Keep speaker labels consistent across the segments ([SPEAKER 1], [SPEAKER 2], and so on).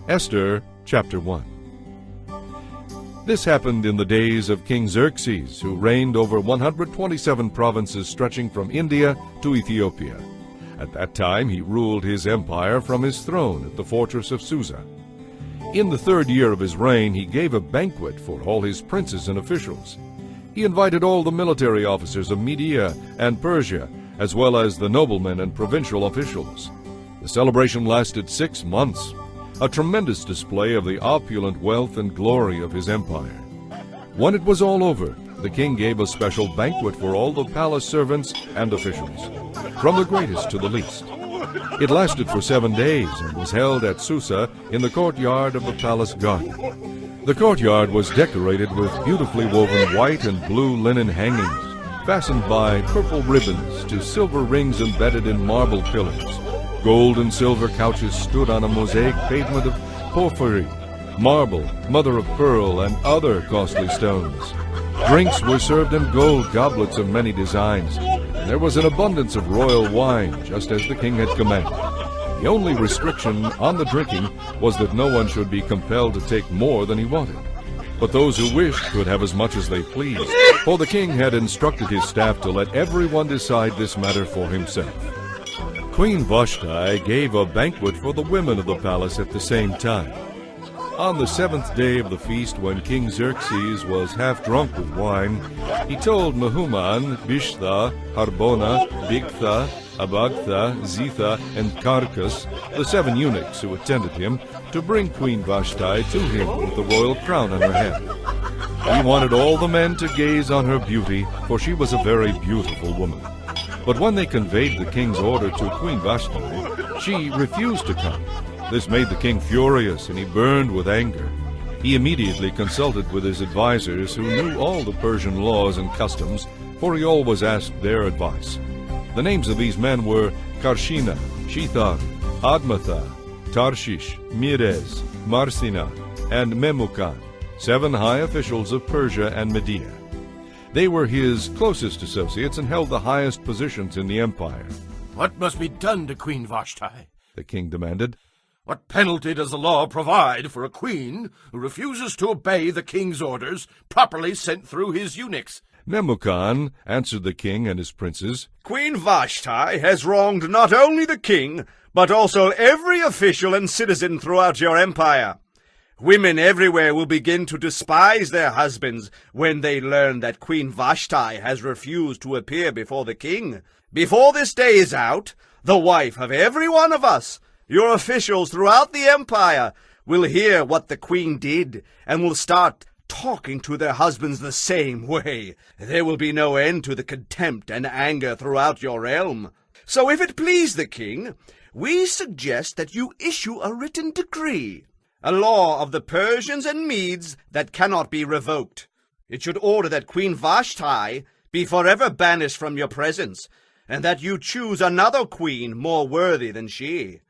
[SPEAKER 1] Esther chapter 1. This happened in the days of King Xerxes, who reigned over 127 provinces stretching from India to Ethiopia. At that time he ruled his empire from his throne at the fortress of Susa. In the 3rd year of his reign he gave a banquet for all his princes and officials. He invited all the military officers of Media and Persia, as well as the noblemen and provincial officials. The celebration lasted 6 months, a tremendous display of the opulent wealth and glory of his empire. When it was all over, the king gave a special banquet for all the palace servants and officials, from the greatest to the least. It lasted for 7 days and was held at Susa in the courtyard of the palace garden. The courtyard was decorated with beautifully woven white and blue linen hangings, fastened by purple ribbons to silver rings embedded in marble pillars. Gold and silver couches stood on a mosaic pavement of porphyry, marble, mother of pearl, and other costly stones. Drinks were served in gold goblets of many designs, and there was an abundance of royal wine, just as the king had commanded. The only restriction on the drinking was that no one should be compelled to take more than he wanted. But those who wished could have as much as they pleased, for the king had instructed his staff to let everyone decide this matter for himself. Queen Vashti gave a banquet for the women of the palace at the same time. On the 7th day of the feast, when King Xerxes was half drunk with wine, he told Mehuman, Bishta, Harbona, Bigtha, Abagtha, Zitha, and Carcas, the 7 eunuchs who attended him, to bring Queen Vashti to him with the royal crown on her head. He wanted all the men to gaze on her beauty, for she was a very beautiful woman. But when they conveyed the king's order to Queen Vashti, she refused to come. This made the king furious, and he burned with anger. He immediately consulted with his advisers, who knew all the Persian laws and customs, for he always asked their advice. The names of these men were Karshina, Shethar, Admatha, Tarshish, Meres, Marsina, and Memucan, 7 high officials of Persia and Media. They were his closest associates and held the highest positions in the empire.
[SPEAKER 2] What must be done to Queen Vashti?
[SPEAKER 1] The king demanded.
[SPEAKER 2] What penalty does the law provide for a queen who refuses to obey the king's orders properly sent through his eunuchs?
[SPEAKER 1] Memucan answered the king and his princes.
[SPEAKER 3] Queen Vashti has wronged not only the king, but also every official and citizen throughout your empire. Women everywhere will begin to despise their husbands when they learn that Queen Vashti has refused to appear before the king. Before this day is out, the wife of every one of us, your officials throughout the empire, will hear what the queen did and will start talking to their husbands the same way. There will be no end to the contempt and anger throughout your realm. So if it please the king, we suggest that you issue a written decree, a law of the Persians and Medes that cannot be revoked. It should order that Queen Vashti be forever banished from your presence, and that you choose another queen more worthy than she.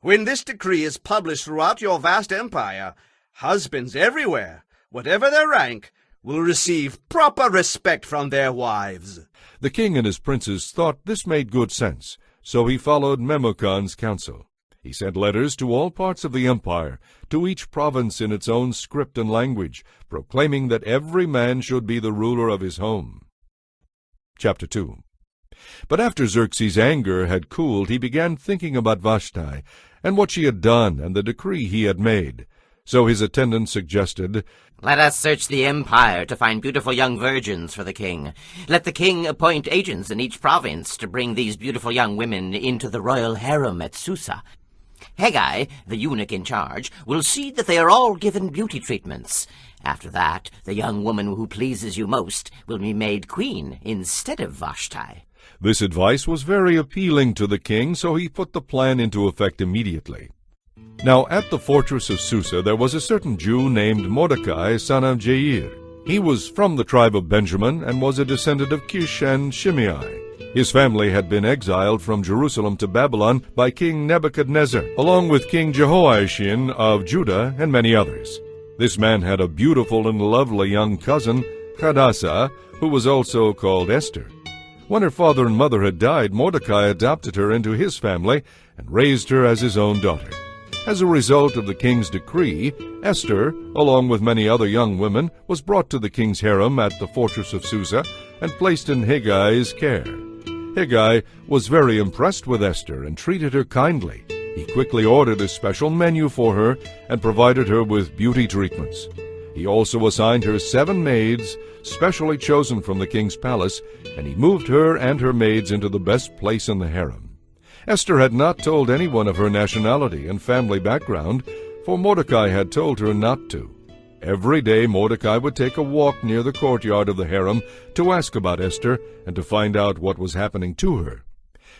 [SPEAKER 3] When this decree is published throughout your vast empire, husbands everywhere, whatever their rank, will receive proper respect from their wives.
[SPEAKER 1] The king and his princes thought this made good sense, so he followed Memucan's counsel. He sent letters to all parts of the empire, to each province in its own script and language, proclaiming that every man should be the ruler of his home. Chapter 2. But after Xerxes' anger had cooled, he began thinking about Vashti, and what she had done, and the decree he had made. So his attendants suggested,
[SPEAKER 4] Let us search the empire to find beautiful young virgins for the king. Let the king appoint agents in each province to bring these beautiful young women into the royal harem at Susa. Haggai, the eunuch in charge, will see that they are all given beauty treatments. After that, the young woman who pleases you most will be made queen instead of Vashti.
[SPEAKER 1] This advice was very appealing to the king, so he put the plan into effect immediately. Now at the fortress of Susa there was a certain Jew named Mordecai, son of Jair. He was from the tribe of Benjamin, and was a descendant of Kish and Shimei. His family had been exiled from Jerusalem to Babylon by King Nebuchadnezzar, along with King Jehoiachin of Judah and many others. This man had a beautiful and lovely young cousin, Hadassah, who was also called Esther. When her father and mother had died, Mordecai adopted her into his family and raised her as his own daughter. As a result of the king's decree, Esther, along with many other young women, was brought to the king's harem at the fortress of Susa and placed in Heggai's care. Heggai was very impressed with Esther and treated her kindly. He quickly ordered a special menu for her and provided her with beauty treatments. He also assigned her 7 maids, specially chosen from the king's palace, and he moved her and her maids into the best place in the harem. Esther had not told anyone of her nationality and family background, for Mordecai had told her not to. Every day Mordecai would take a walk near the courtyard of the harem to ask about Esther and to find out what was happening to her.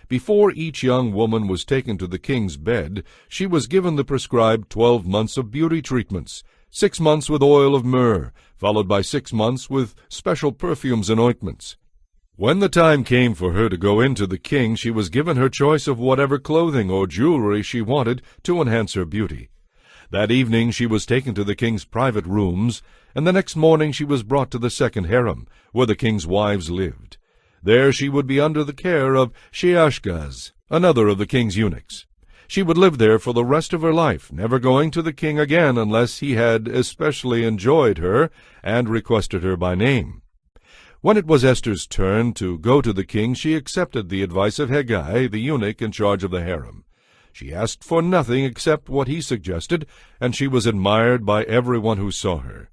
[SPEAKER 1] Before each young woman was taken to the king's bed, she was given the prescribed 12 months of beauty treatments, 6 months with oil of myrrh, followed by 6 months with special perfumes and ointments. When the time came for her to go in to the king, she was given her choice of whatever clothing or jewelry she wanted to enhance her beauty. That evening she was taken to the king's private rooms, and the next morning she was brought to the second harem, where the king's wives lived. There she would be under the care of Sheashgaz, another of the king's eunuchs. She would live there for the rest of her life, never going to the king again unless he had especially enjoyed her and requested her by name. When it was Esther's turn to go to the king, she accepted the advice of Heggai, the eunuch in charge of the harem. She asked for nothing except what he suggested, and she was admired by everyone who saw her.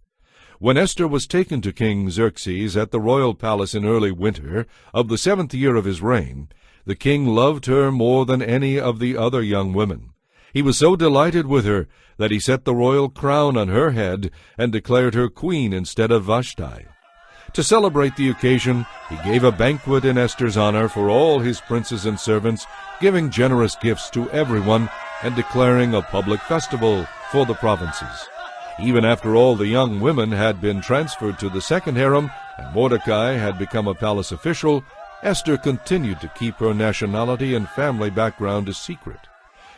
[SPEAKER 1] When Esther was taken to King Xerxes at the royal palace in early winter of the 7th year of his reign, the king loved her more than any of the other young women. He was so delighted with her that he set the royal crown on her head and declared her queen instead of Vashti. To celebrate the occasion, he gave a banquet in Esther's honor for all his princes and servants, giving generous gifts to everyone and declaring a public festival for the provinces. Even after all the young women had been transferred to the second harem and Mordecai had become a palace official, Esther continued to keep her nationality and family background a secret.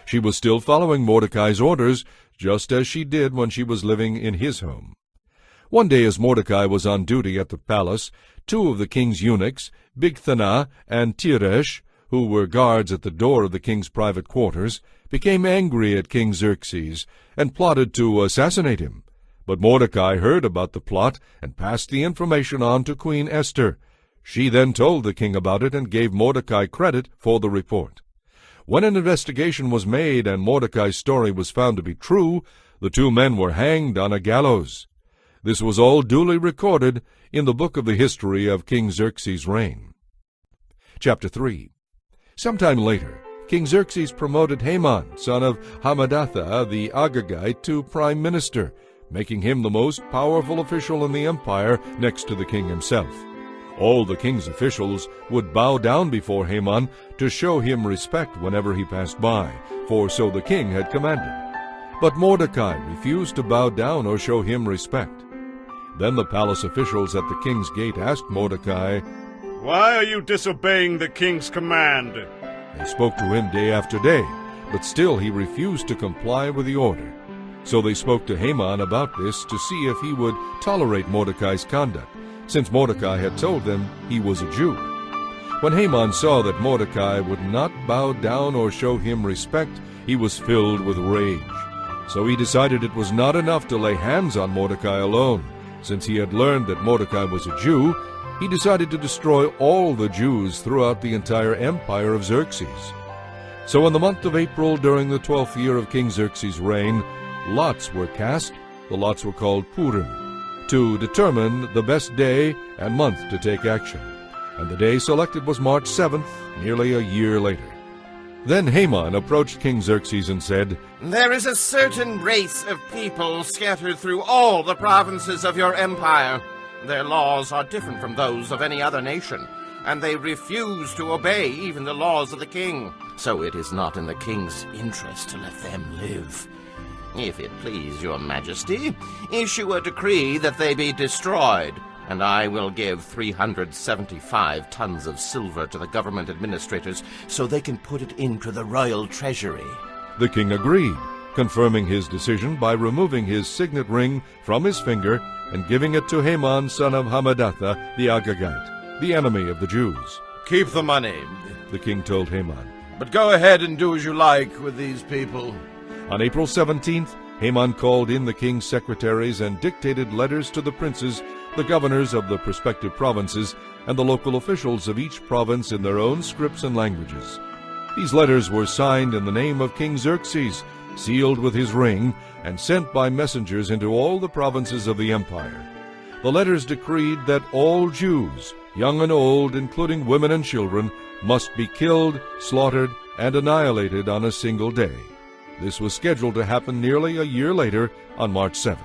[SPEAKER 1] She was still following Mordecai's orders, just as she did when she was living in his home. One day as Mordecai was on duty at the palace, 2 of the king's eunuchs, Bigthana and Teresh, who were guards at the door of the king's private quarters, became angry at King Xerxes and plotted to assassinate him. But Mordecai heard about the plot and passed the information on to Queen Esther. She then told the king about it and gave Mordecai credit for the report. When an investigation was made and Mordecai's story was found to be true, the 2 men were hanged on a gallows. This was all duly recorded in the book of the history of King Xerxes' reign. Chapter 3. Sometime later, King Xerxes promoted Haman, son of Hammedatha the Agagite, to prime minister, making him the most powerful official in the empire next to the king himself. All the king's officials would bow down before Haman to show him respect whenever he passed by, for so the king had commanded. But Mordecai refused to bow down or show him respect. Then the palace officials at the king's gate asked Mordecai,
[SPEAKER 3] "Why are you disobeying the king's command?"
[SPEAKER 1] They spoke to him day after day, but still he refused to comply with the order. So they spoke to Haman about this to see if he would tolerate Mordecai's conduct, since Mordecai had told them he was a Jew. When Haman saw that Mordecai would not bow down or show him respect, he was filled with rage. So he decided it was not enough to lay hands on Mordecai alone. Since he had learned that Mordecai was a Jew, he decided to destroy all the Jews throughout the entire empire of Xerxes. So in the month of April, during the 12th year of King Xerxes' reign, lots were cast, the lots were called Purim, to determine the best day and month to take action. And the day selected was March 7th, nearly a year later. Then Haman approached King Xerxes and said,
[SPEAKER 2] There is a certain race of people scattered through all the provinces of your empire. Their laws are different from those of any other nation, and they refuse to obey even the laws of the king. So it is not in the king's interest to let them live. If it please your majesty, issue a decree that they be destroyed, and I will give 375 tons of silver to the government administrators so they can put it into the royal treasury.
[SPEAKER 1] The king agreed, confirming his decision by removing his signet ring from his finger and giving it to Haman, son of Hammedatha the Agagite, the enemy of the Jews.
[SPEAKER 2] Keep the money,
[SPEAKER 1] the king told Haman.
[SPEAKER 2] but go ahead and do as you like with these people.
[SPEAKER 1] On April 17th, Haman called in the king's secretaries and dictated letters to the princes, the governors of the respective provinces, and the local officials of each province in their own scripts and languages. These letters were signed in the name of King Xerxes, sealed with his ring, and sent by messengers into all the provinces of the empire. The letters decreed that all Jews, young and old, including women and children, must be killed, slaughtered, and annihilated on a single day. This was scheduled to happen nearly a year later, on March 7th.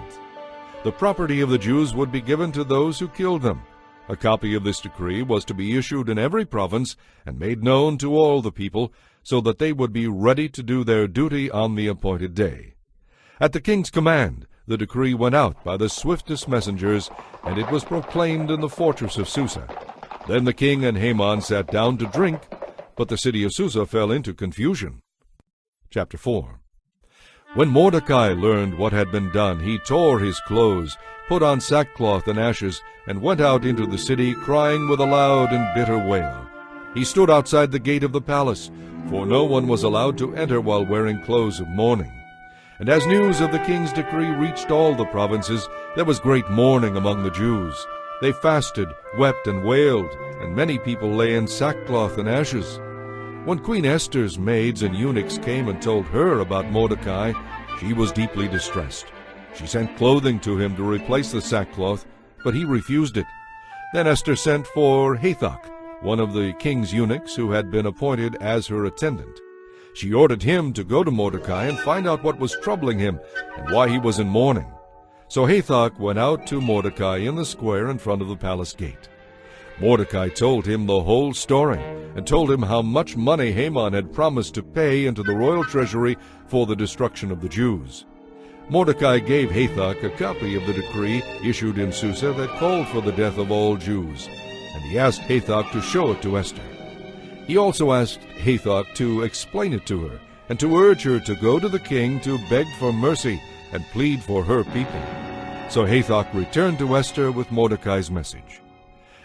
[SPEAKER 1] The property of the Jews would be given to those who killed them. A copy of this decree was to be issued in every province and made known to all the people, so that they would be ready to do their duty on the appointed day. At the king's command, the decree went out by the swiftest messengers, and it was proclaimed in the fortress of Susa. Then the king and Haman sat down to drink, but the city of Susa fell into confusion. Chapter 4. When Mordecai learned what had been done, he tore his clothes, put on sackcloth and ashes, and went out into the city, crying with a loud and bitter wail. He stood outside the gate of the palace, for no one was allowed to enter while wearing clothes of mourning. And as news of the king's decree reached all the provinces, there was great mourning among the Jews. They fasted, wept, and wailed, and many people lay in sackcloth and ashes. When Queen Esther's maids and eunuchs came and told her about Mordecai, she was deeply distressed. She sent clothing to him to replace the sackcloth, but he refused it. Then Esther sent for Hathach, one of the king's eunuchs who had been appointed as her attendant. She ordered him to go to Mordecai and find out what was troubling him and why he was in mourning. So Hathach went out to Mordecai in the square in front of the palace gate. Mordecai told him the whole story and told him how much money Haman had promised to pay into the royal treasury for the destruction of the Jews. Mordecai gave Hathach a copy of the decree issued in Susa that called for the death of all Jews, and he asked Hathach to show it to Esther. He also asked Hathach to explain it to her and to urge her to go to the king to beg for mercy and plead for her people. So Hathach returned to Esther with Mordecai's message.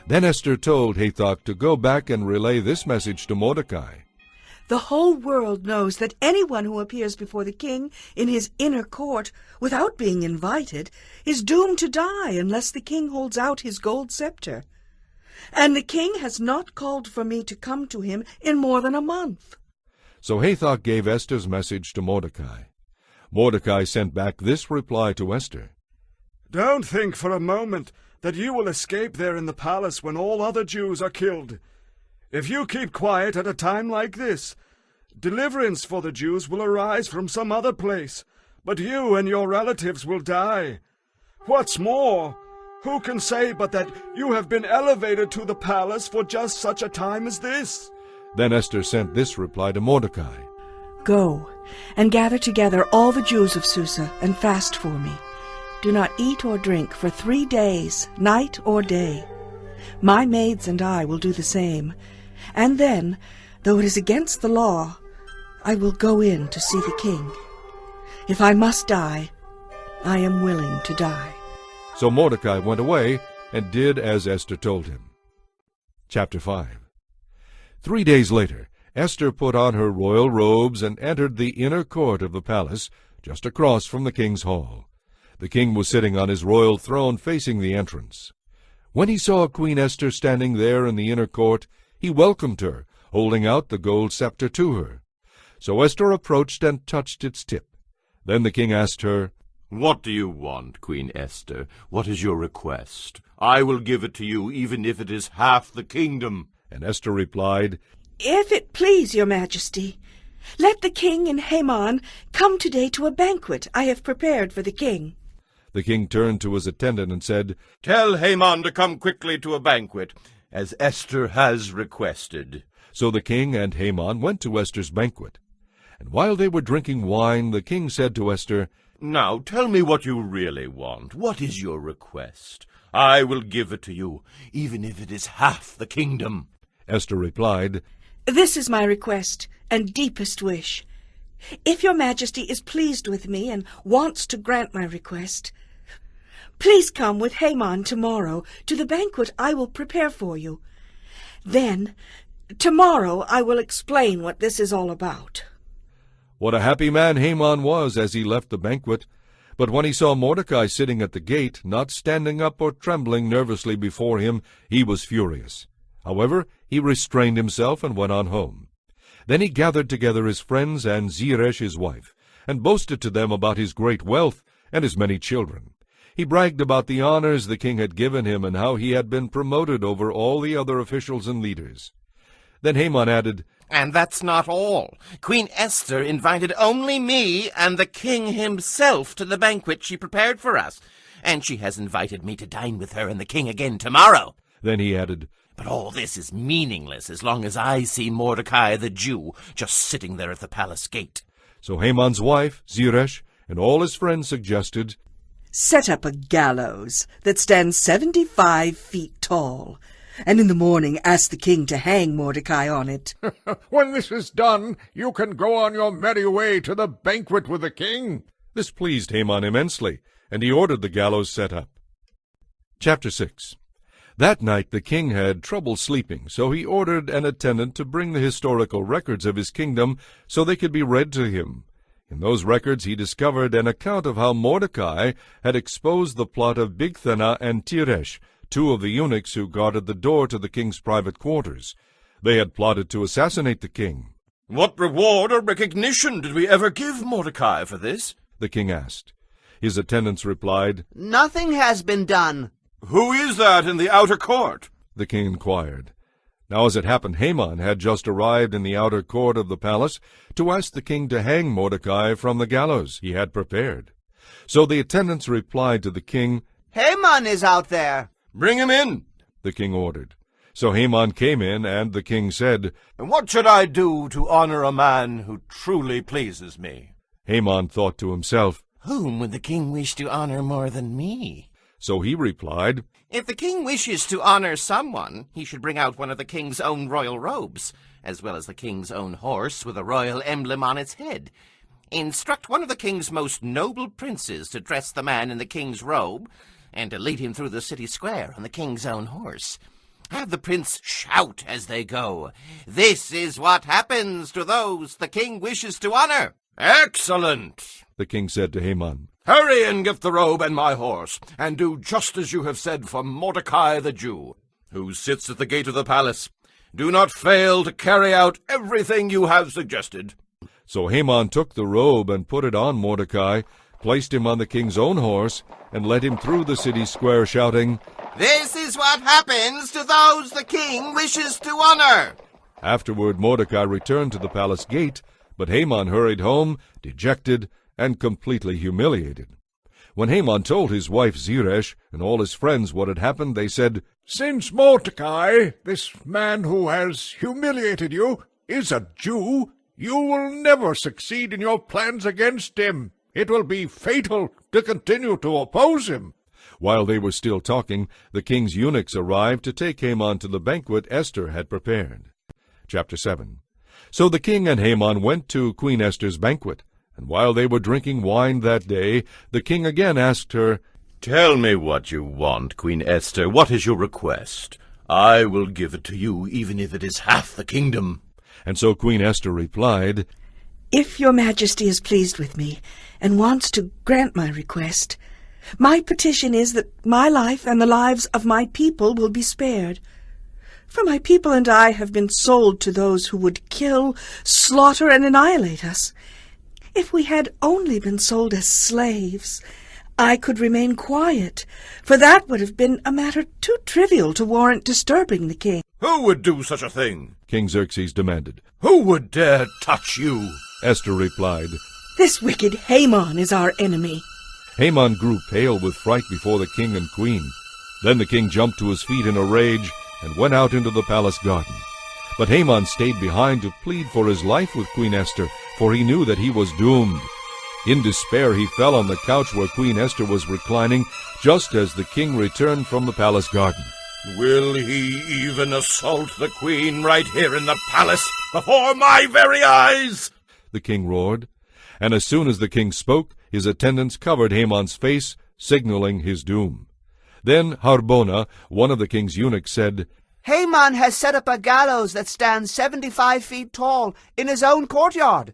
[SPEAKER 1] Then Esther told Hathach to go back and relay this message to Mordecai.
[SPEAKER 5] The whole world knows that anyone who appears before the king in his inner court without being invited is doomed to die unless the king holds out his gold scepter. And the king has not called for me to come to him in more than a month.
[SPEAKER 1] So Hathach gave Esther's message to Mordecai. Mordecai sent back this reply to Esther.
[SPEAKER 3] Don't think for a moment that you will escape there in the palace when all other Jews are killed. If you keep quiet at a time like this, deliverance for the Jews will arise from some other place, but you and your relatives will die. What's more, who can say but that you have been elevated to the palace for just such a time as this?
[SPEAKER 1] Then Esther sent this reply to Mordecai.
[SPEAKER 5] Go and gather together all the Jews of Susa and fast for me. Do not eat or drink for 3 days, night or day. My maids and I will do the same. And then, though it is against the law, I will go in to see the king. If I must die, I am willing to die.
[SPEAKER 1] So Mordecai went away and did as Esther told him. Chapter 5. 3 days later, Esther put on her royal robes and entered the inner court of the palace, just across from the king's hall. The king was sitting on his royal throne facing the entrance. When he saw Queen Esther standing there in the inner court, he welcomed her, holding out the gold scepter to her. So Esther approached and touched its tip. Then the king asked her,
[SPEAKER 2] What do you want, Queen Esther? What is your request? I will give it to you, even if it is half the kingdom.
[SPEAKER 1] And Esther replied,
[SPEAKER 5] If it please your majesty, let the king and Haman come today to a banquet I have prepared for the king.
[SPEAKER 1] The king turned to his attendant and said,
[SPEAKER 2] Tell Haman to come quickly to a banquet, as Esther has requested.
[SPEAKER 1] So the king and Haman went to Esther's banquet. And while they were drinking wine, the king said to Esther,
[SPEAKER 2] Now tell me what you really want. What is your request? I will give it to you, even if it is half the kingdom.
[SPEAKER 1] Esther replied,
[SPEAKER 5] This is my request and deepest wish. If your majesty is pleased with me and wants to grant my request, please come with Haman tomorrow to the banquet I will prepare for you. Then, tomorrow I will explain what this is all about.
[SPEAKER 1] What a happy man Haman was as he left the banquet! But when he saw Mordecai sitting at the gate, not standing up or trembling nervously before him, he was furious. However, he restrained himself and went on home. Then he gathered together his friends and Zeresh his wife, and boasted to them about his great wealth and his many children. He bragged about the honors the king had given him and how he had been promoted over all the other officials and leaders. Then Haman added,
[SPEAKER 2] And that's not all. Queen Esther invited only me and the king himself to the banquet she prepared for us, and she has invited me to dine with her and the king again tomorrow.
[SPEAKER 1] Then he added,
[SPEAKER 2] But all this is meaningless as long as I see Mordecai the Jew just sitting there at the palace gate.
[SPEAKER 1] So Haman's wife, Zeresh, and all his friends suggested,
[SPEAKER 5] Set up a gallows that stands 75 feet tall, and in the morning ask the king to hang Mordecai on it.
[SPEAKER 6] When this is done, you can go on your merry way to the banquet with the king.
[SPEAKER 1] This pleased Haman immensely, and he ordered the gallows set up. Chapter 6. That night the king had trouble sleeping, so he ordered an attendant to bring the historical records of his kingdom so they could be read to him. In those records he discovered an account of how Mordecai had exposed the plot of Bigthana and Teresh, two of the eunuchs who guarded the door to the king's private quarters. They had plotted to assassinate the king.
[SPEAKER 2] What reward or recognition did we ever give Mordecai for this?
[SPEAKER 1] The king asked. His attendants replied,
[SPEAKER 7] Nothing has been done.
[SPEAKER 2] Who is that in the outer court?
[SPEAKER 1] The king inquired. Now as it happened, Haman had just arrived in the outer court of the palace to ask the king to hang Mordecai from the gallows he had prepared. So the attendants replied to the king,
[SPEAKER 7] Haman is out there.
[SPEAKER 2] Bring him in,
[SPEAKER 1] the king ordered. So Haman came in, and the king said,
[SPEAKER 2] And what should I do to honor a man who truly pleases me?
[SPEAKER 1] Haman thought to himself,
[SPEAKER 2] Whom would the king wish to honor more than me?
[SPEAKER 1] So he replied,
[SPEAKER 2] If the king wishes to honor someone, he should bring out one of the king's own royal robes, as well as the king's own horse with a royal emblem on its head. Instruct one of the king's most noble princes to dress the man in the king's robe, and to lead him through the city square on the king's own horse. Have the prince shout as they go, This is what happens to those the king wishes to honor. Excellent,
[SPEAKER 1] the king said to Haman.
[SPEAKER 2] Hurry and get the robe and my horse, and do just as you have said for Mordecai the Jew, who sits at the gate of the palace. Do not fail to carry out everything you have suggested.
[SPEAKER 1] So Haman took the robe and put it on Mordecai, placed him on the king's own horse, and led him through the city square, shouting,
[SPEAKER 2] This is what happens to those the king wishes to honor.
[SPEAKER 1] Afterward Mordecai returned to the palace gate, but Haman hurried home, dejected, and completely humiliated. When Haman told his wife Zeresh and all his friends what had happened, they said,
[SPEAKER 6] Since Mordecai, this man who has humiliated you, is a Jew, you will never succeed in your plans against him. It will be fatal to continue to oppose him.
[SPEAKER 1] While they were still talking, the king's eunuchs arrived to take Haman to the banquet Esther had prepared. Chapter 7. So the king and Haman went to Queen Esther's banquet, and while they were drinking wine that day, the king again asked her,
[SPEAKER 8] Tell me what you want, Queen Esther. What is your request? I will give it to you, even if it is half the kingdom.
[SPEAKER 1] And so Queen Esther replied,
[SPEAKER 5] If your majesty is pleased with me and wants to grant my request, my petition is that my life and the lives of my people will be spared. For my people and I have been sold to those who would kill, slaughter, and annihilate us. If we had only been sold as slaves, I could remain quiet, for that would have been a matter too trivial to warrant disturbing the king.
[SPEAKER 2] Who would do such a thing?
[SPEAKER 1] King Xerxes demanded.
[SPEAKER 2] Who would dare touch you?
[SPEAKER 1] Esther replied.
[SPEAKER 5] This wicked Haman is our enemy.
[SPEAKER 1] Haman grew pale with fright before the king and queen. Then the king jumped to his feet in a rage and went out into the palace garden. But Haman stayed behind to plead for his life with Queen Esther, for he knew that he was doomed. In despair he fell on the couch where Queen Esther was reclining, just as the king returned from the palace garden.
[SPEAKER 2] Will he even assault the queen right here in the palace, before my very eyes?
[SPEAKER 1] The king roared. And as soon as the king spoke, his attendants covered Haman's face, signaling his doom. Then Harbona, one of the king's eunuchs, said,
[SPEAKER 7] Haman has set up a gallows that stands 75 feet tall in his own courtyard.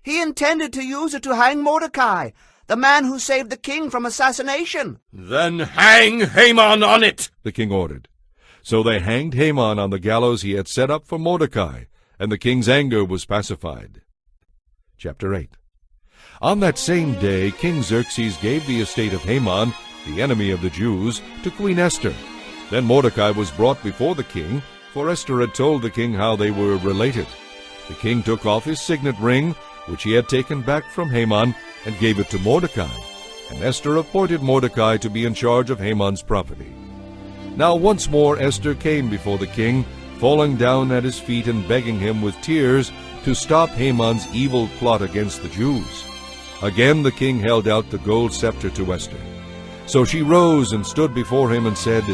[SPEAKER 7] He intended to use it to hang Mordecai, the man who saved the king from assassination.
[SPEAKER 3] Then hang Haman on it!
[SPEAKER 1] the king ordered. So they hanged Haman on the gallows he had set up for Mordecai, and the king's anger was pacified. Chapter 8. On that same day King Xerxes gave the estate of Haman, the enemy of the Jews, to Queen Esther. Then Mordecai was brought before the king, for Esther had told the king how they were related. The king took off his signet ring, which he had taken back from Haman, and gave it to Mordecai. And Esther appointed Mordecai to be in charge of Haman's property. Now once more Esther came before the king, falling down at his feet and begging him with tears to stop Haman's evil plot against the Jews. Again the king held out the gold scepter to Esther. So she rose and stood before him and said,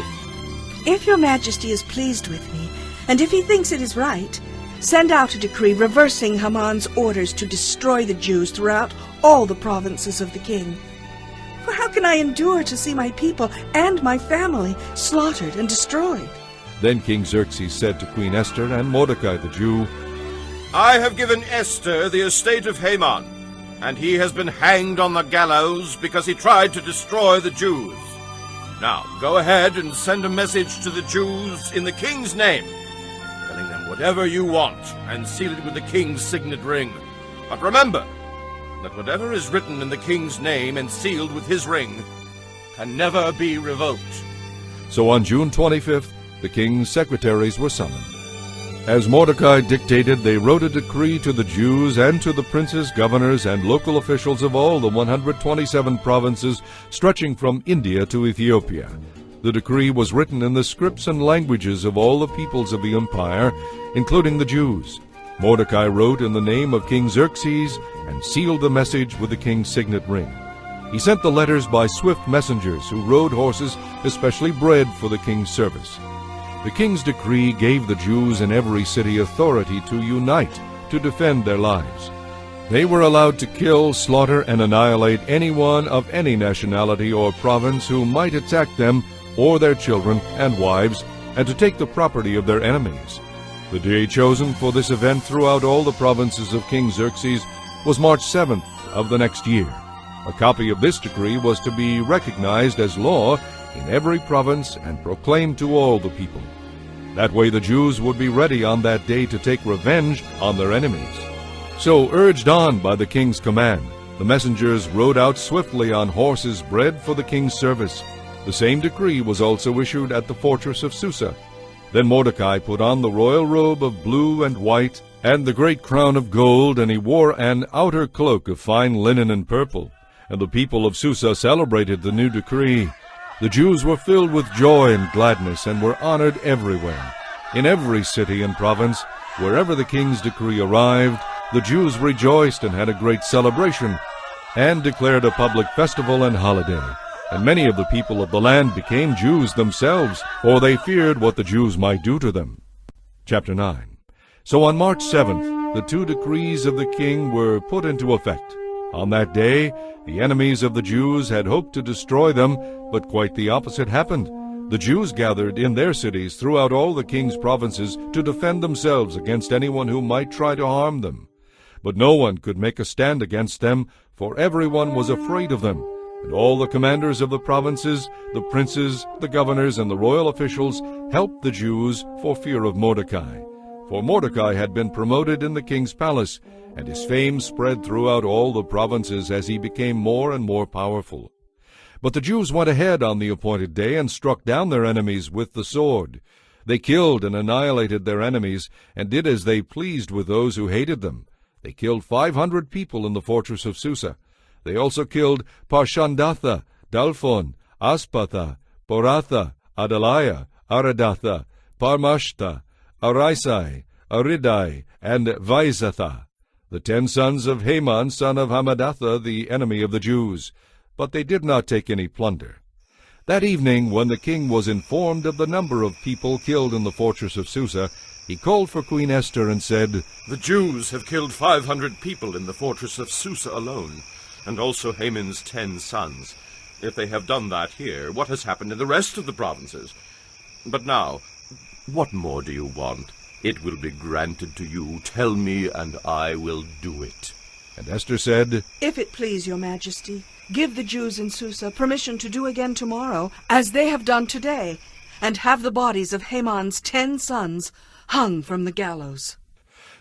[SPEAKER 5] If your majesty is pleased with me, and if he thinks it is right, send out a decree reversing Haman's orders to destroy the Jews throughout all the provinces of the king. For how can I endure to see my people and my family slaughtered and destroyed?
[SPEAKER 1] Then King Xerxes said to Queen Esther and Mordecai the Jew,
[SPEAKER 2] I have given Esther the estate of Haman, and he has been hanged on the gallows because he tried to destroy the Jews. Now, go ahead and send a message to the Jews in the king's name, telling them whatever you want, and seal it with the king's signet ring. But remember that whatever is written in the king's name and sealed with his ring can never be revoked.
[SPEAKER 1] So on June 25th, the king's secretaries were summoned. As Mordecai dictated, they wrote a decree to the Jews and to the princes, governors, and local officials of all the 127 provinces stretching from India to Ethiopia. The decree was written in the scripts and languages of all the peoples of the empire, including the Jews. Mordecai wrote in the name of King Xerxes and sealed the message with the king's signet ring. He sent the letters by swift messengers who rode horses especially bred for the king's service. The king's decree gave the Jews in every city authority to unite to defend their lives. They were allowed to kill, slaughter, and annihilate anyone of any nationality or province who might attack them or their children and wives, and to take the property of their enemies. The day chosen for this event throughout all the provinces of King Xerxes was March 7th of the next year. A copy of this decree was to be recognized as law in every province and proclaimed to all the people. That way the Jews would be ready on that day to take revenge on their enemies. So, urged on by the king's command, the messengers rode out swiftly on horses bred for the king's service. The same decree was also issued at the fortress of Susa. Then Mordecai put on the royal robe of blue and white, and the great crown of gold, and he wore an outer cloak of fine linen and purple. And the people of Susa celebrated the new decree. The Jews were filled with joy and gladness, and were honored everywhere. In every city and province, wherever the king's decree arrived, the Jews rejoiced and had a great celebration, and declared a public festival and holiday. And many of the people of the land became Jews themselves, for they feared what the Jews might do to them. Chapter 9. So on March 7th, the two decrees of the king were put into effect. On that day, the enemies of the Jews had hoped to destroy them, but quite the opposite happened. The Jews gathered in their cities throughout all the king's provinces to defend themselves against anyone who might try to harm them. But no one could make a stand against them, for everyone was afraid of them. And all the commanders of the provinces, the princes, the governors, and the royal officials helped the Jews for fear of Mordecai. For Mordecai had been promoted in the king's palace, and his fame spread throughout all the provinces as he became more and more powerful. But the Jews went ahead on the appointed day and struck down their enemies with the sword. They killed and annihilated their enemies, and did as they pleased with those who hated them. They killed 500 people in the fortress of Susa. They also killed Parshandatha, Dalphon, Aspatha, Poratha, Adaliah, Aradatha, Parmashtha, Arisai, Aridai, and Vaizatha, the 10 sons of Haman, son of Hammedatha, the enemy of the Jews. But they did not take any plunder. That evening, when the king was informed of the number of people killed in the fortress of Susa, he called for Queen Esther and said,
[SPEAKER 2] The Jews have killed 500 people in the fortress of Susa alone, and also Haman's 10 sons. If they have done that here, what has happened in the rest of the provinces? But now, what more do you want? It will be granted to you. Tell me, and I will do it.
[SPEAKER 1] And Esther said,
[SPEAKER 5] If it please your majesty, give the Jews in Susa permission to do again tomorrow, as they have done today, and have the bodies of Haman's 10 sons hung from the gallows.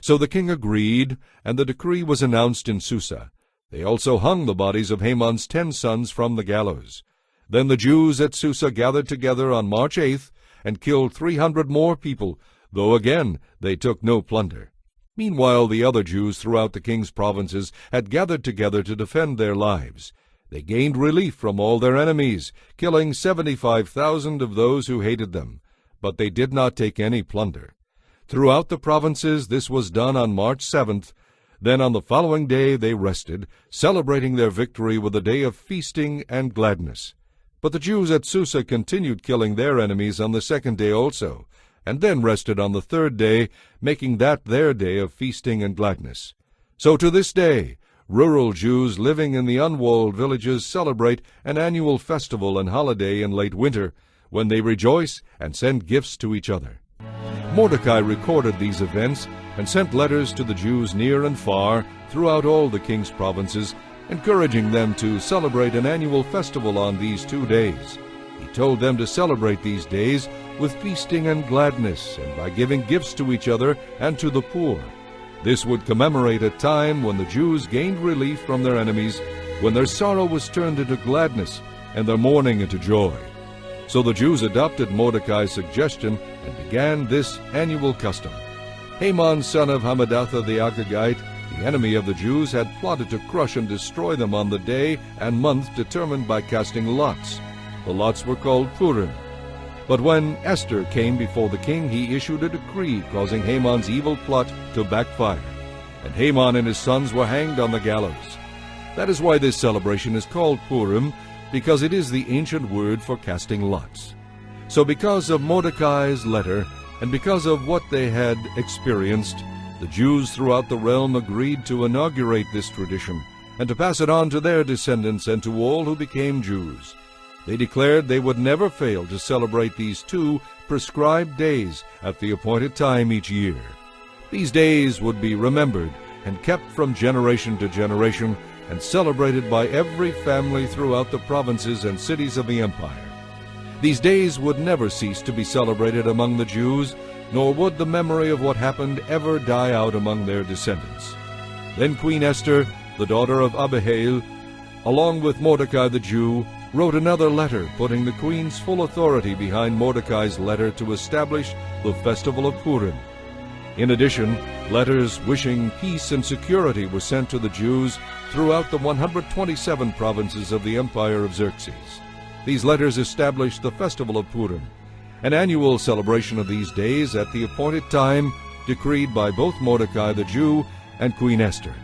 [SPEAKER 1] So the king agreed, and the decree was announced in Susa. They also hung the bodies of Haman's 10 sons from the gallows. Then the Jews at Susa gathered together on March 8th, and killed 300 more people, though again they took no plunder. Meanwhile the other Jews throughout the king's provinces had gathered together to defend their lives. They gained relief from all their enemies, killing 75,000 of those who hated them. But they did not take any plunder. Throughout the provinces this was done on March 7th. Then on the following day they rested, celebrating their victory with a day of feasting and gladness. But the Jews at Susa continued killing their enemies on the second day also, and then rested on the third day, making that their day of feasting and gladness. So to this day, rural Jews living in the unwalled villages celebrate an annual festival and holiday in late winter, when they rejoice and send gifts to each other. Mordecai recorded these events and sent letters to the Jews near and far throughout all the king's provinces, encouraging them to celebrate an annual festival on these 2 days. He told them to celebrate these days with feasting and gladness, and by giving gifts to each other and to the poor. This would commemorate a time when the Jews gained relief from their enemies, when their sorrow was turned into gladness and their mourning into joy. So the Jews adopted Mordecai's suggestion and began this annual custom. Haman, son of Hammedatha the Agagite, the enemy of the Jews, had plotted to crush and destroy them on the day and month determined by casting lots. The lots were called Purim. But when Esther came before the king, he issued a decree causing Haman's evil plot to backfire, and Haman and his sons were hanged on the gallows. That is why this celebration is called Purim, because it is the ancient word for casting lots. So because of Mordecai's letter, and because of what they had experienced, the Jews throughout the realm agreed to inaugurate this tradition, and to pass it on to their descendants and to all who became Jews. They declared they would never fail to celebrate these 2 prescribed days at the appointed time each year. These days would be remembered and kept from generation to generation, and celebrated by every family throughout the provinces and cities of the empire. These days would never cease to be celebrated among the Jews, nor would the memory of what happened ever die out among their descendants. Then Queen Esther, the daughter of Abihail, along with Mordecai the Jew, wrote another letter putting the queen's full authority behind Mordecai's letter to establish the festival of Purim. In addition, letters wishing peace and security were sent to the Jews throughout the 127 provinces of the empire of Xerxes. These letters established the festival of Purim, an annual celebration of these days at the appointed time, decreed by both Mordecai the Jew and Queen Esther.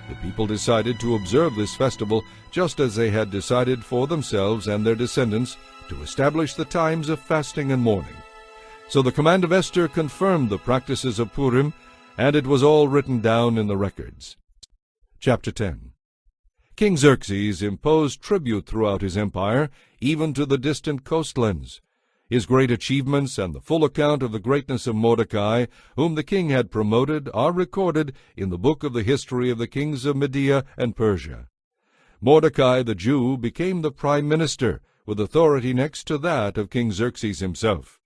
[SPEAKER 1] The people decided to observe this festival just as they had decided for themselves and their descendants to establish the times of fasting and mourning. So the command of Esther confirmed the practices of Purim, and it was all written down in the records. Chapter 10. King Xerxes imposed tribute throughout his empire, even to the distant coastlands. His great achievements and the full account of the greatness of Mordecai, whom the king had promoted, are recorded in the book of the history of the kings of Media and Persia. Mordecai the Jew became the prime minister, with authority next to that of King Xerxes himself.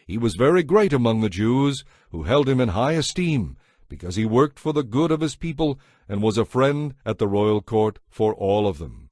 [SPEAKER 1] He was very great among the Jews, who held him in high esteem, because he worked for the good of his people and was a friend at the royal court for all of them.